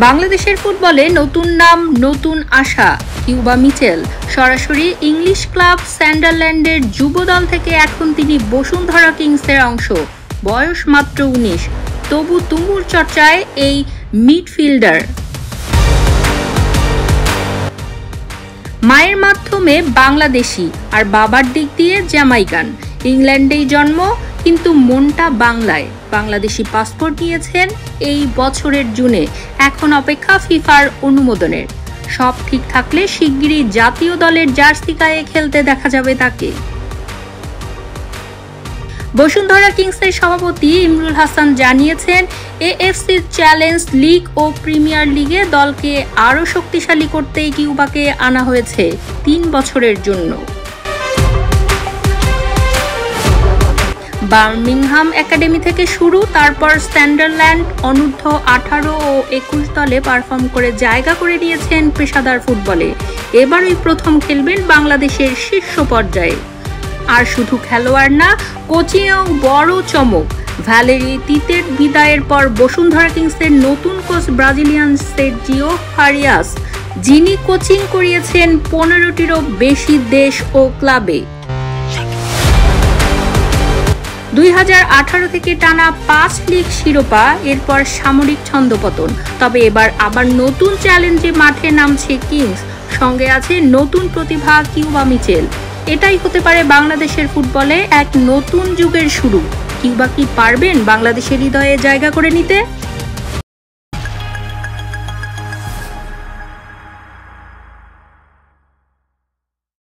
বাংলাদেশের ফুটবলে নতুন নাম, নতুন আশা। কিউবা মিচেল সরাসরি ইংলিশ ক্লাব সান্ডারল্যান্ডের যুব দল থেকে এখন তিনি বসুন্ধরা কিংসের অংশ। বয়স মাত্র 19, তবু তুমুল চর্চায় এই মিডফিল্ডার। মায়ের মাধ্যমে বাংলাদেশি আর বাবার দিক দিয়ে জ্যামাইকান। ইংল্যান্ডেই জন্ম, কিন্তু মনটা বাংলায়। বাংলাদেশি পাসপোর্ট নিয়েছেন এই বছরের জুনে। এখন অপেক্ষা ফিফার অনুমোদনের। সব ঠিক থাকলে শিগগিরই জাতীয় দলের জার্সি গায়ে খেলতে দেখা যাবে তাকে। বসুন্ধরা কিংসের সভাপতি ইমরুল হাসান জানিয়েছেন, এএফসি চ্যালেঞ্জ লিগ ও প্রিমিয়ার লিগে দলকে আরও শক্তিশালী করতেই কিউবাকে আনা হয়েছে 3 বছরের জন্য। বার্মিংহাম একাডেমি থেকে শুরু, তারপর সান্ডারল্যান্ড, অনূর্ধ্ব 18 ও 21 দলে পারফর্ম করে জায়গা করে নিয়েছেন পেশাদার ফুটবলে। এবারই প্রথম খেলবেন বাংলাদেশের শীর্ষ পর্যায়ে। আর শুধু খেলোয়াড় না, কোচিংয়েও বড় চমক। ভ্যালেরি তিতের বিদায়ের পর বসুন্ধরা কিংসের নতুন কোচ ব্রাজিলিয়ান সের্জিও ফারিয়াস, যিনি কোচিং করিয়েছেন 15টিরও বেশি দেশ ও ক্লাবে। 2018 থেকে টানা 5 লিগ শিরোপা, এরপর সামরিক ছন্দপতন। তবে এবার আবার নতুন চ্যালেঞ্জে মাঠে নামছে কিংস। সঙ্গে আছে নতুন প্রতিভা কিউবা মিচেল। এটাই হতে পারে বাংলাদেশের ফুটবলে এক নতুন যুগের শুরু। কিউবা কি পারবেন বাংলাদেশের হৃদয়ে জায়গা করে নিতে?